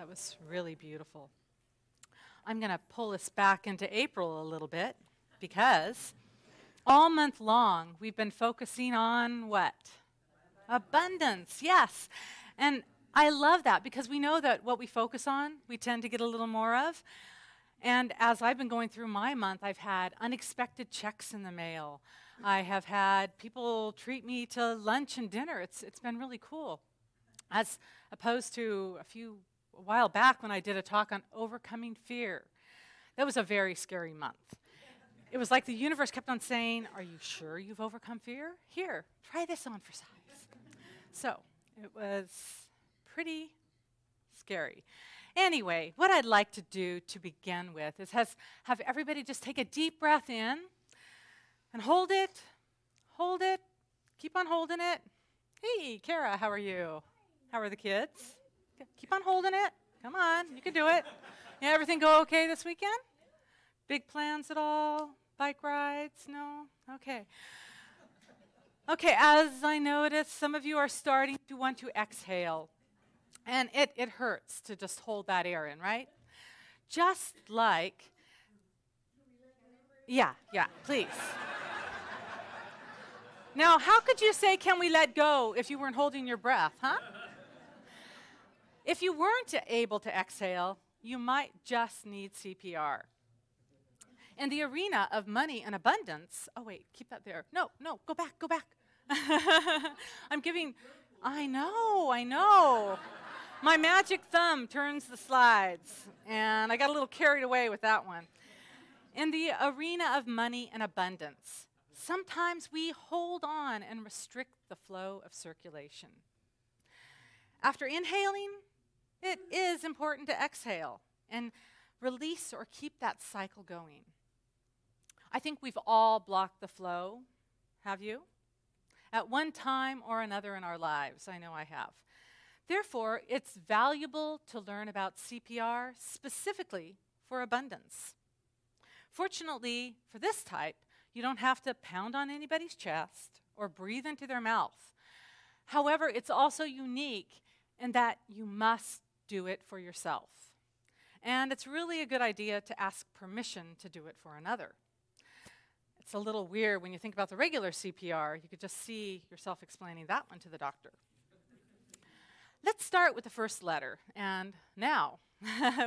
That was really beautiful. I'm going to pull us back into April a little bit because all month long we've been focusing on what? Abundance, yes. And I love that because we know that what we focus on, we tend to get a little more of. And as I've been going through my month, I've had unexpected checks in the mail. I have had people treat me to lunch and dinner. It's been really cool. As opposed to a while back when I did a talk on overcoming fear. That was a very scary month. It was like the universe kept on saying, "Are you sure you've overcome fear? Here, try this on for size." So it was pretty scary. Anyway, what I'd like to do to begin with is have everybody just take a deep breath in and hold it, keep on holding it. Hey, Kara, how are you? How are the kids? Keep on holding it. Come on, you can do it. Yeah, everything go okay this weekend? Big plans at all? Bike rides? No? Okay. Okay, as I noticed, some of you are starting to want to exhale. And it hurts to just hold that air in, right? Just like, yeah, please. Now, how could you say, "Can we let go," if you weren't holding your breath, huh? If you weren't able to exhale, you might just need CPR. In the arena of money and abundance, oh wait, keep that there. No, go back. I know. My magic thumb turns the slides, and I got a little carried away with that one. In the arena of money and abundance, sometimes we hold on and restrict the flow of circulation. After inhaling, it is important to exhale and release or keep that cycle going. I think we've all blocked the flow, have you? At one time or another in our lives, I know I have. Therefore, it's valuable to learn about CPR specifically for abundance. Fortunately, for this type, you don't have to pound on anybody's chest or breathe into their mouth. However, it's also unique in that you must do it for yourself. And it's really a good idea to ask permission to do it for another. It's a little weird when you think about the regular CPR. You could just see yourself explaining that one to the doctor. Let's start with the first letter, and now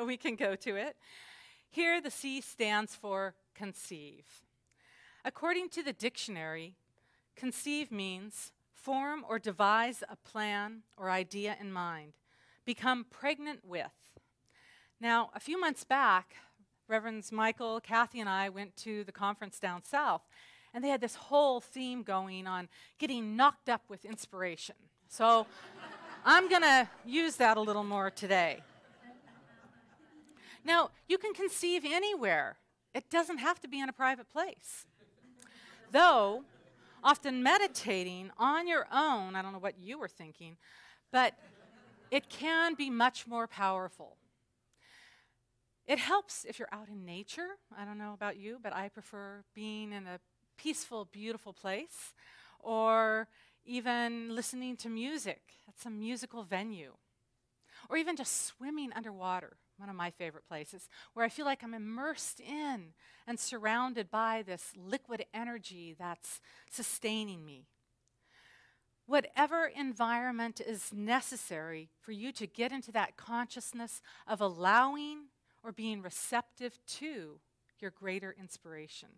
we can go to it. Here, the C stands for conceive. According to the dictionary, conceive means form or devise a plan or idea in mind, become pregnant with. Now, a few months back, Reverends Michael, Kathy, and I went to the conference down south, and they had this whole theme going on getting knocked up with inspiration. So I'm going to use that a little more today. Now, you can conceive anywhere. It doesn't have to be in a private place. Though, often meditating on your own, I don't know what you were thinking, but it can be much more powerful. It helps if you're out in nature. I don't know about you, but I prefer being in a peaceful, beautiful place, or even listening to music at some musical venue, or even just swimming underwater, one of my favorite places, where I feel like I'm immersed in and surrounded by this liquid energy that's sustaining me. Whatever environment is necessary for you to get into that consciousness of allowing or being receptive to your greater inspiration.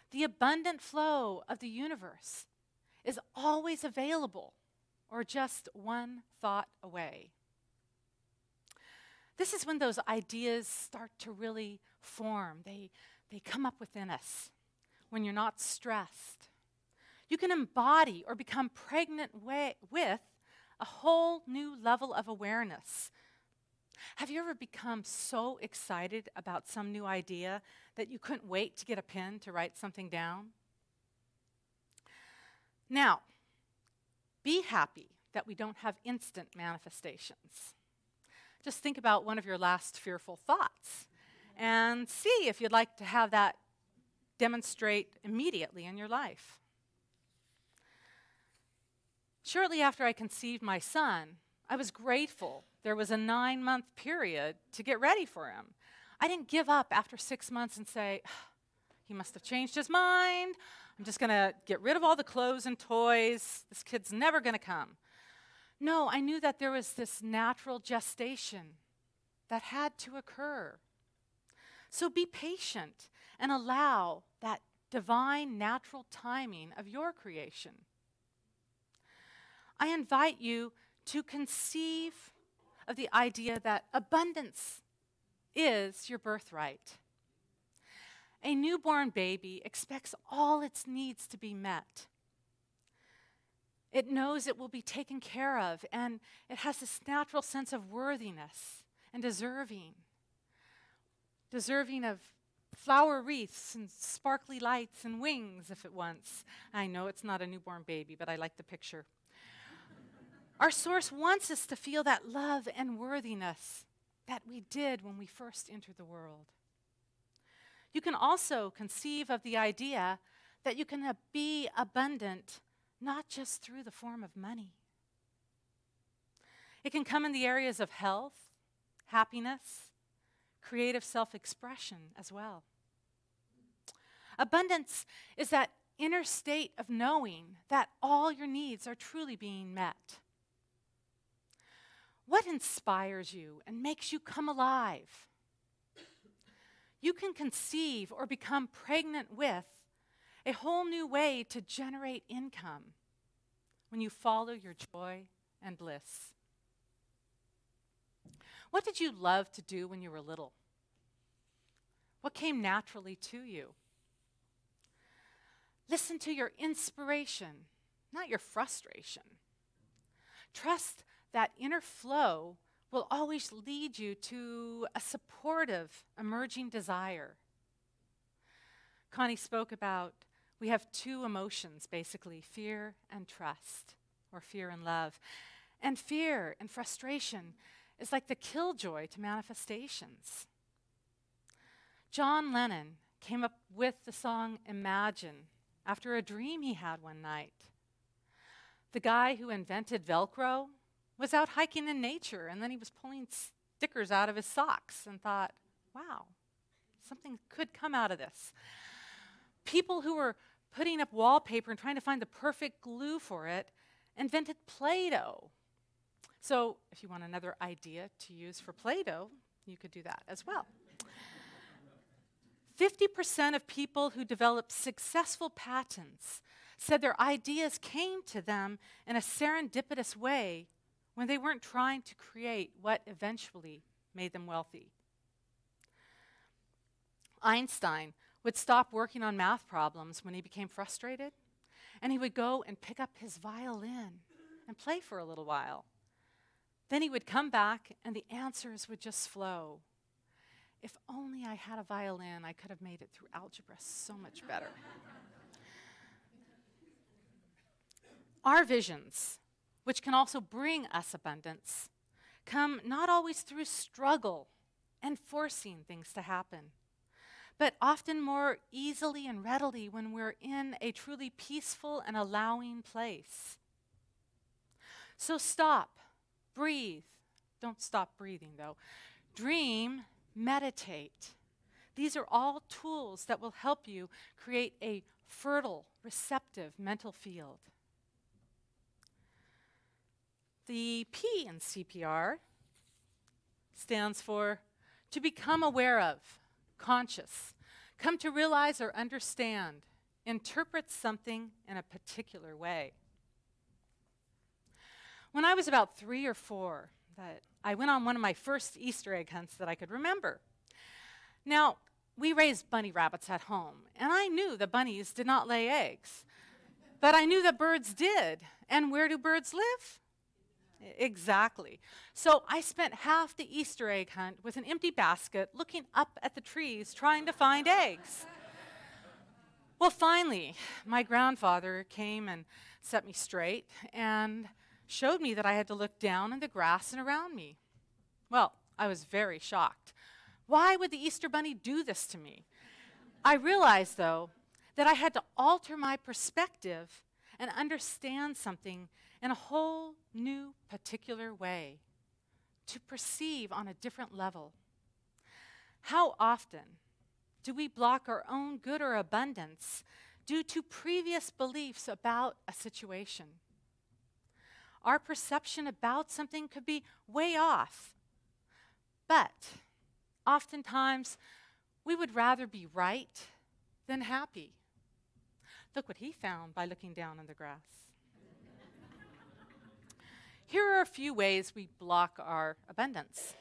The abundant flow of the universe is always available or just one thought away. This is when those ideas start to really form. They come up within us when you're not stressed. You can embody or become pregnant with a whole new level of awareness. Have you ever become so excited about some new idea that you couldn't wait to get a pen to write something down? Now, be happy that we don't have instant manifestations. Just think about one of your last fearful thoughts and see if you'd like to have that demonstrate immediately in your life. Shortly after I conceived my son, I was grateful there was a 9-month period to get ready for him. I didn't give up after 6 months and say, he must have changed his mind. I'm just going to get rid of all the clothes and toys. This kid's never going to come. No, I knew that there was this natural gestation that had to occur. So be patient and allow that divine natural timing of your creation. I invite you to conceive of the idea that abundance is your birthright. A newborn baby expects all its needs to be met. It knows it will be taken care of, and it has this natural sense of worthiness and deserving of flower wreaths and sparkly lights and wings if it wants. I know it's not a newborn baby, but I like the picture. Our source wants us to feel that love and worthiness that we did when we first entered the world. You can also conceive of the idea that you can be abundant not just through the form of money. It can come in the areas of health, happiness, creative self-expression as well. Abundance is that inner state of knowing that all your needs are truly being met. What inspires you and makes you come alive? You can conceive or become pregnant with a whole new way to generate income when you follow your joy and bliss. What did you love to do when you were little? What came naturally to you? Listen to your inspiration, not your frustration. Trust that inner flow will always lead you to a supportive, emerging desire. Connie spoke about we have two emotions, basically, fear and trust, or fear and love. And fear and frustration is like the killjoy to manifestations. John Lennon came up with the song Imagine after a dream he had one night. The guy who invented Velcro was out hiking in nature, and then he was pulling stickers out of his socks and thought, wow, something could come out of this. People who were putting up wallpaper and trying to find the perfect glue for it invented Play-Doh. So if you want another idea to use for Play-Doh, you could do that as well. 50% of people who developed successful patents said their ideas came to them in a serendipitous way when they weren't trying to create what eventually made them wealthy. Einstein would stop working on math problems when he became frustrated, and he would go and pick up his violin and play for a little while. Then he would come back, and the answers would just flow. If only I had a violin, I could have made it through algebra so much better. Our visions, which can also bring us abundance, come not always through struggle and forcing things to happen, but often more easily and readily when we're in a truly peaceful and allowing place. So stop, breathe. Don't stop breathing, though. Dream, meditate. These are all tools that will help you create a fertile, receptive mental field. The P in CPR stands for to become aware of, conscious, come to realize or understand, interpret something in a particular way. When I was about 3 or 4, I went on one of my first Easter egg hunts that I could remember. Now, we raised bunny rabbits at home, and I knew that bunnies did not lay eggs. But I knew that birds did. And where do birds live? Exactly. So I spent half the Easter egg hunt with an empty basket looking up at the trees trying to find eggs. Well, finally, my grandfather came and set me straight and showed me that I had to look down in the grass and around me. Well, I was very shocked. Why would the Easter Bunny do this to me? I realized, though, that I had to alter my perspective and understand something in a whole new particular way to perceive on a different level. How often do we block our own good or abundance due to previous beliefs about a situation? Our perception about something could be way off, but oftentimes we would rather be right than happy. Look what he found by looking down on the grass. Here are a few ways we block our abundance.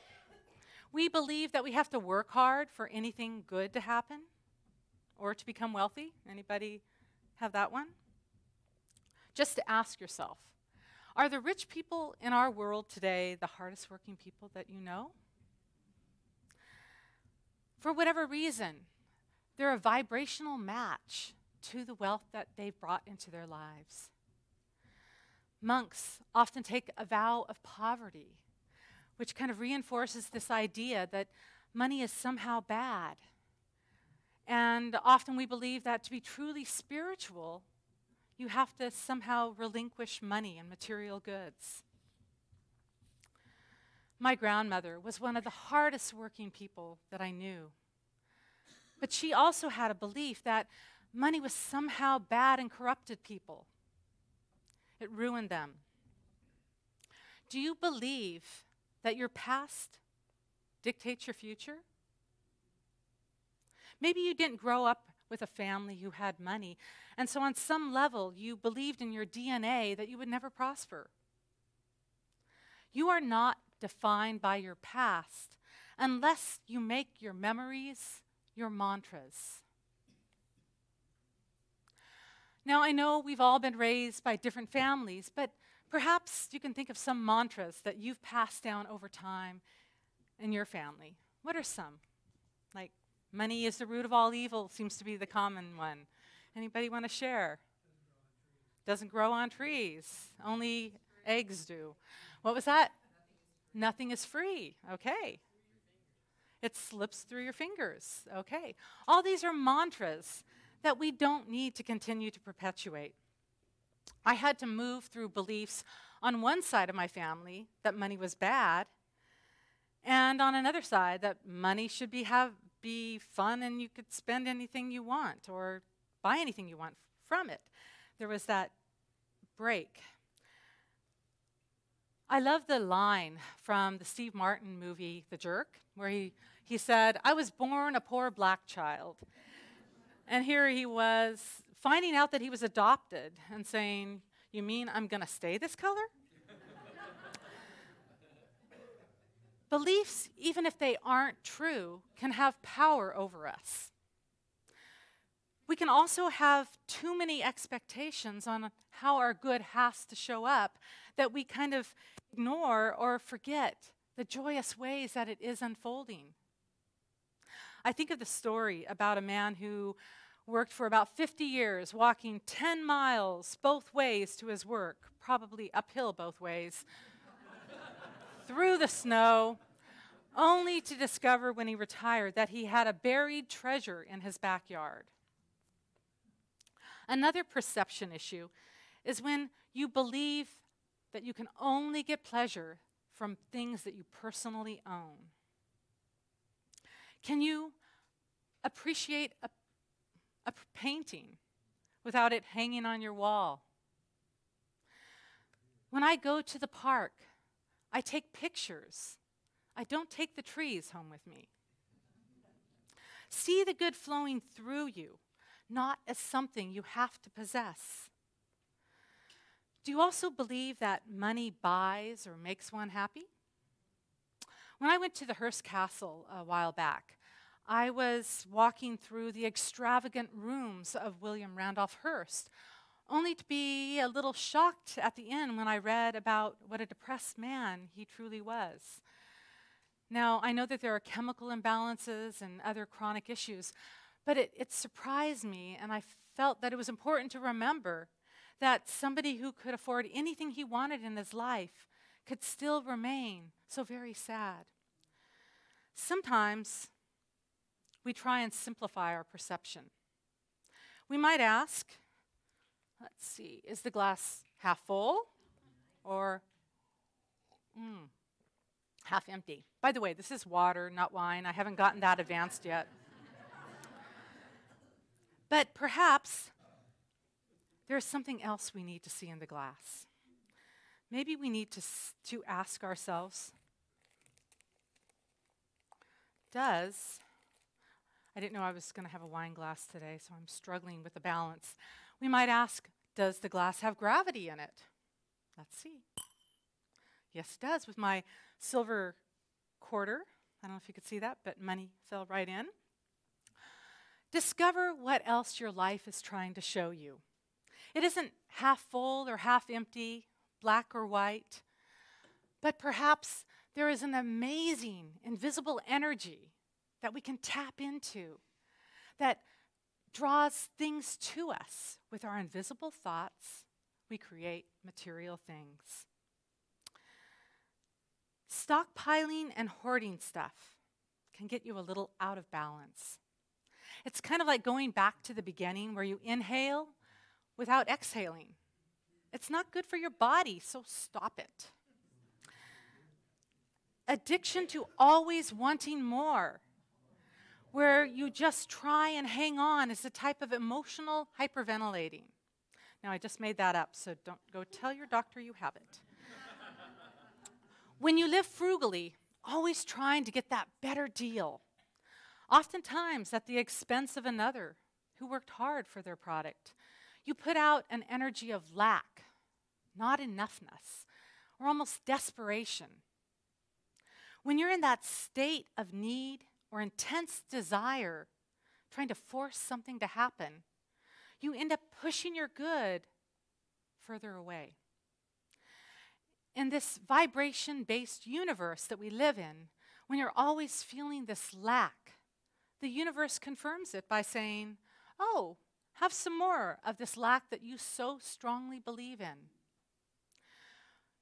We believe that we have to work hard for anything good to happen or to become wealthy. Anybody have that one? Just to ask yourself, are the rich people in our world today the hardest working people that you know? For whatever reason, they're a vibrational match to the wealth that they've brought into their lives. Monks often take a vow of poverty, which kind of reinforces this idea that money is somehow bad. And often we believe that to be truly spiritual, you have to somehow relinquish money and material goods. My grandmother was one of the hardest working people that I knew. But she also had a belief that money was somehow bad and corrupted people. It ruined them. Do you believe that your past dictates your future? Maybe you didn't grow up with a family who had money, and so on some level you believed in your DNA that you would never prosper. You are not defined by your past unless you make your memories your mantras. Now, I know we've all been raised by different families, but perhaps you can think of some mantras that you've passed down over time in your family. What are some? Like, money is the root of all evil seems to be the common one. Anybody want to share? Doesn't grow on trees. Only eggs do. What was that? Nothing is free. Okay. It slips through your fingers. Okay. All these are mantras that we don't need to continue to perpetuate. I had to move through beliefs on one side of my family that money was bad, and on another side that money should be fun and you could spend anything you want or buy anything you want from it. There was that break. I love the line from the Steve Martin movie, The Jerk, where he said, "I was born a poor black child." And here he was finding out that he was adopted and saying, "You mean I'm going to stay this color?" Beliefs, even if they aren't true, can have power over us. We can also have too many expectations on how our good has to show up that we kind of ignore or forget the joyous ways that it is unfolding. I think of the story about a man who worked for about 50 years, walking 10 miles both ways to his work, probably uphill both ways, through the snow, only to discover when he retired that he had a buried treasure in his backyard. Another perception issue is when you believe that you can only get pleasure from things that you personally own. Can you appreciate a painting without it hanging on your wall? When I go to the park, I take pictures. I don't take the trees home with me. See the good flowing through you, not as something you have to possess. Do you also believe that money buys or makes one happy? When I went to the Hearst Castle a while back, I was walking through the extravagant rooms of William Randolph Hearst, only to be a little shocked at the end when I read about what a depressed man he truly was. Now, I know that there are chemical imbalances and other chronic issues, but it surprised me, and I felt that it was important to remember that somebody who could afford anything he wanted in his life could still remain so very sad. Sometimes we try and simplify our perception. We might ask, let's see, is the glass half full or half empty. By the way, this is water, not wine. I haven't gotten that advanced yet. But perhaps there's something else we need to see in the glass. Maybe we need to ask ourselves, I didn't know I was going to have a wine glass today, so I'm struggling with the balance. We might ask, does the glass have gravity in it? Let's see. Yes, it does, with my silver quarter. I don't know if you could see that, but money fell right in. Discover what else your life is trying to show you. It isn't half full or half empty, black or white, but perhaps there is an amazing, invisible energy that we can tap into that draws things to us. With our invisible thoughts, we create material things. Stockpiling and hoarding stuff can get you a little out of balance. It's kind of like going back to the beginning where you inhale without exhaling. It's not good for your body, so stop it. Addiction to always wanting more, where you just try and hang on, is a type of emotional hyperventilating. Now, I just made that up, so don't go tell your doctor you have it. When you live frugally, always trying to get that better deal, oftentimes at the expense of another who worked hard for their product, you put out an energy of lack, not enoughness, or almost desperation. When you're in that state of need or intense desire, trying to force something to happen, you end up pushing your good further away. In this vibration-based universe that we live in, when you're always feeling this lack, the universe confirms it by saying, oh, have some more of this lack that you so strongly believe in.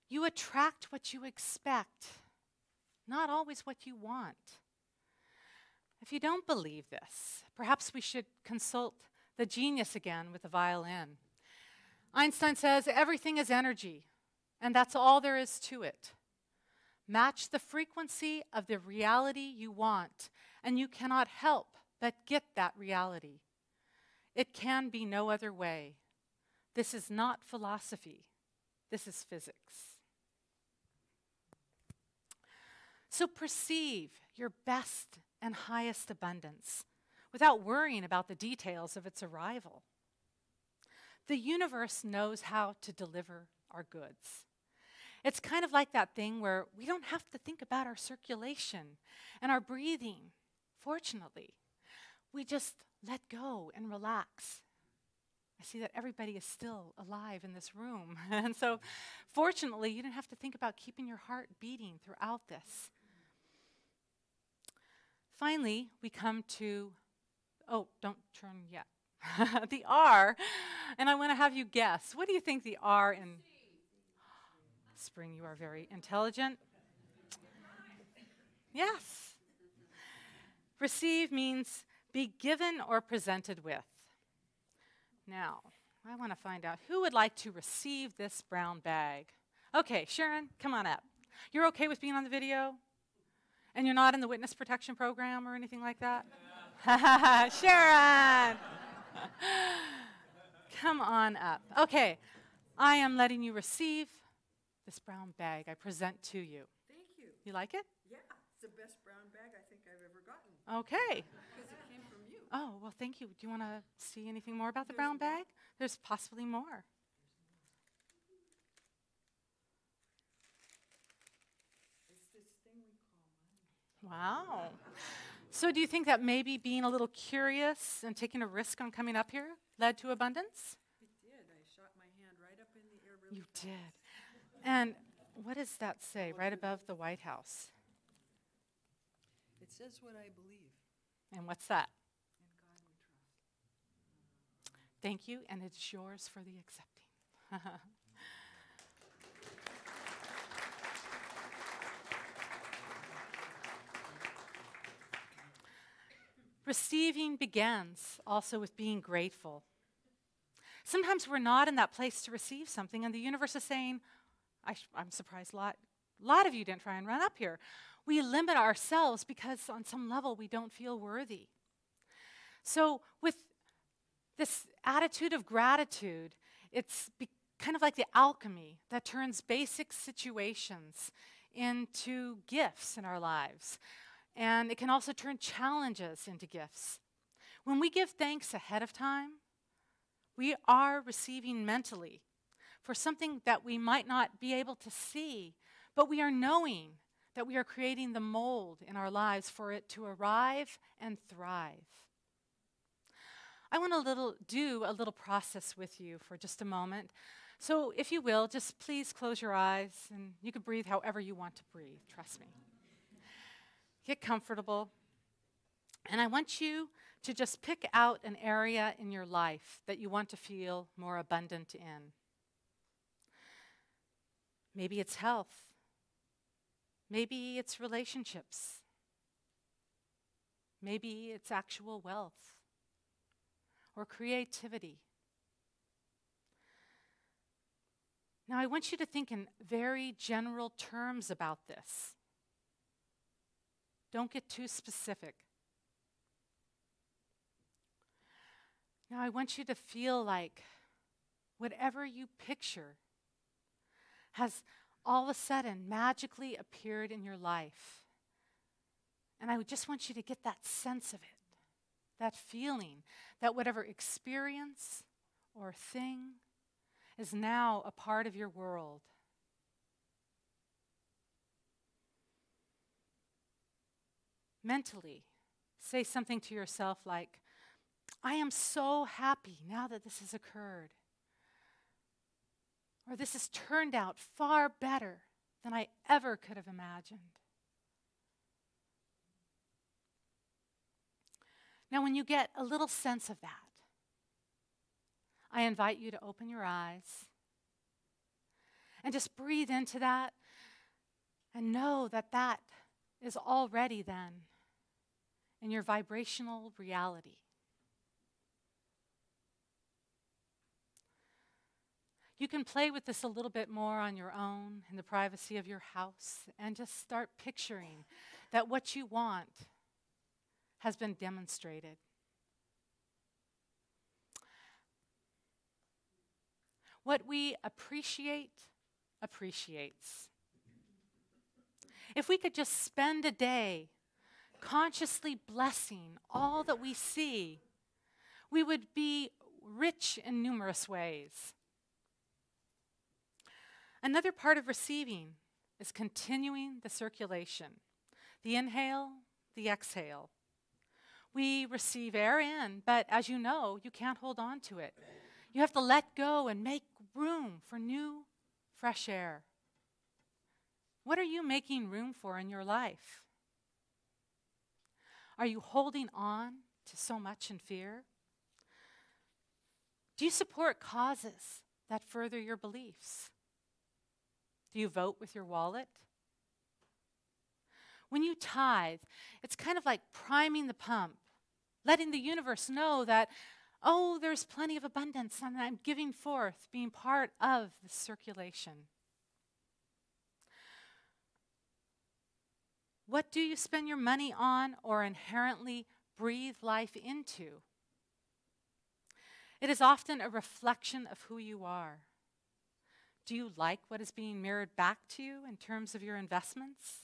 You attract what you expect, not always what you want. If you don't believe this, perhaps we should consult the genius again with the violin. Einstein says everything is energy, and that's all there is to it. Match the frequency of the reality you want, and you cannot help but get that reality. It can be no other way. This is not philosophy. This is physics. So perceive your best and highest abundance without worrying about the details of its arrival. The universe knows how to deliver our goods. It's kind of like that thing where we don't have to think about our circulation and our breathing. Fortunately, we just let go and relax. I see that everybody is still alive in this room. And so, fortunately, you don't have to think about keeping your heart beating throughout this. Finally, we come to, don't turn yet, the R, and I want to have you guess. What do you think the R in spring? You are very intelligent. Yes. Receive means be given or presented with. Now, I want to find out who would like to receive this brown bag. Okay, Sharon, come on up. You're okay with being on the video? And you're not in the witness protection program or anything like that? Sharon! Come on up. Okay, I am letting you receive this brown bag I present to you. Thank you. You like it? Yeah, it's the best brown bag I think I've ever gotten. Okay. Because it came from you. Oh, well, thank you. Do you want to see anything more about the brown bag? There's possibly more. It's this thing we call money. Wow. So do you think that maybe being a little curious and taking a risk on coming up here led to abundance? It did. I shot my hand right up in the air really You fast. did. And what does that say right above the White House? It says what I believe. And what's that? In God we trust. Thank you, and it's yours for the accepting. Receiving begins also with being grateful. Sometimes we're not in that place to receive something, and the universe is saying, I'm surprised a lot A lot of you didn't try and run up here. We limit ourselves because on some level we don't feel worthy. So with this attitude of gratitude, it's kind of like the alchemy that turns basic situations into gifts in our lives. And it can also turn challenges into gifts. When we give thanks ahead of time, we are receiving mentally for something that we might not be able to see, but we are knowing that we are creating the mold in our lives for it to arrive and thrive. I want to do a little process with you for just a moment. So if you will, just please close your eyes, and you can breathe however you want to breathe, trust me. Get comfortable. And I want you to just pick out an area in your life that you want to feel more abundant in. Maybe it's health. Maybe it's relationships. Maybe it's actual wealth or creativity. Now, I want you to think in very general terms about this. Don't get too specific. Now, I want you to feel like whatever you picture has all of a sudden magically appeared in your life. And I just want you to get that sense of it, that feeling, that whatever experience or thing is now a part of your world. Mentally, say something to yourself like, I am so happy now that this has occurred. Or this has turned out far better than I ever could have imagined. Now, when you get a little sense of that, I invite you to open your eyes and just breathe into that and know that that is already then in your vibrational reality. You can play with this a little bit more on your own in the privacy of your house and just start picturing that what you want has been demonstrated. What we appreciate, appreciates. If we could just spend a day consciously blessing all that we see, we would be rich in numerous ways. Another part of receiving is continuing the circulation. The inhale, the exhale. We receive air in, but as you know, you can't hold on to it. You have to let go and make room for new, fresh air. What are you making room for in your life? Are you holding on to so much in fear? Do you support causes that further your beliefs? Do you vote with your wallet? When you tithe, it's kind of like priming the pump, letting the universe know that, oh, there's plenty of abundance and I'm giving forth, being part of the circulation. What do you spend your money on or inherently breathe life into? It is often a reflection of who you are. Do you like what is being mirrored back to you in terms of your investments?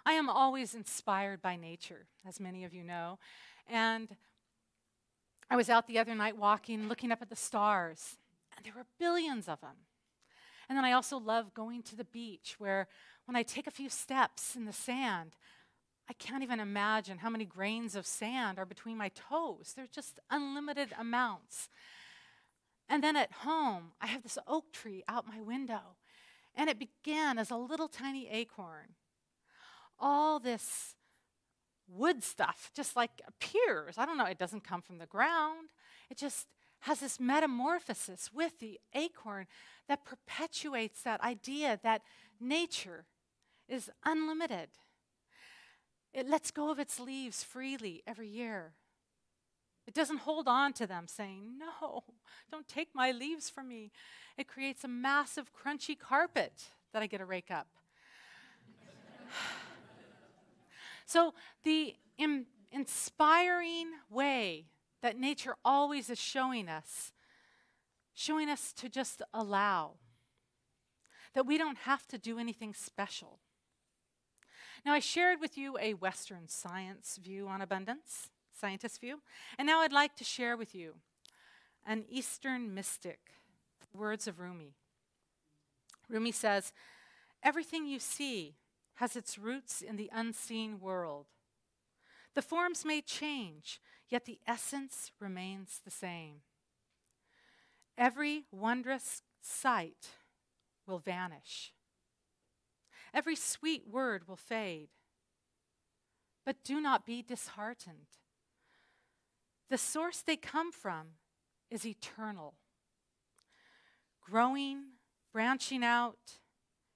I am always inspired by nature, as many of you know. And I was out the other night walking, looking up at the stars, and there were billions of them. And then I also love going to the beach where when I take a few steps in the sand, I can't even imagine how many grains of sand are between my toes. They're just unlimited amounts. And then at home, I have this oak tree out my window, and it began as a little tiny acorn. All this wood stuff just like appears. I don't know, it doesn't come from the ground. It just has this metamorphosis with the acorn that perpetuates that idea that nature is unlimited. It lets go of its leaves freely every year. It doesn't hold on to them saying, no, don't take my leaves from me. It creates a massive crunchy carpet that I get to rake up. So the inspiring way that nature always is showing us to just allow, that we don't have to do anything special. Now, I shared with you a Western science view on abundance, scientist view, and now I'd like to share with you an Eastern mystic, words of Rumi. Rumi says, everything you see has its roots in the unseen world. The forms may change, yet the essence remains the same. Every wondrous sight will vanish. Every sweet word will fade. But do not be disheartened. The source they come from is eternal, growing, branching out,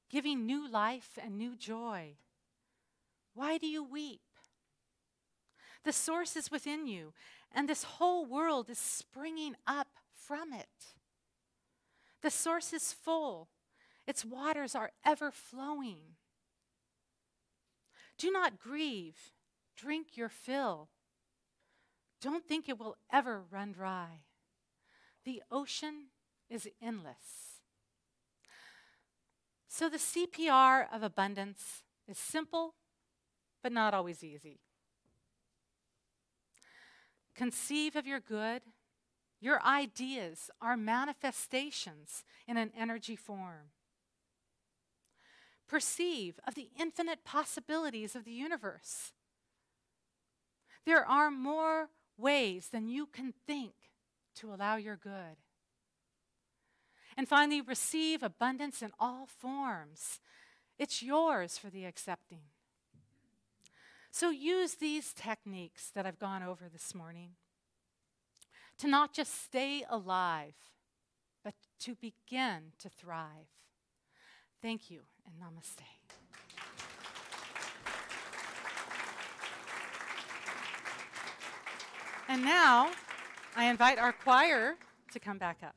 giving new life and new joy. Why do you weep? The source is within you, and this whole world is springing up from it. The source is full. Its waters are ever flowing. Do not grieve. Drink your fill. Don't think it will ever run dry. The ocean is endless. So the CPR of abundance is simple, but not always easy. Conceive of your good. Your ideas are manifestations in an energy form. Perceive of the infinite possibilities of the universe. There are more ways than you can think to allow your good. And finally, receive abundance in all forms. It's yours for the accepting. So use these techniques that I've gone over this morning to not just stay alive, but to begin to thrive. Thank you, and namaste. And now, I invite our choir to come back up.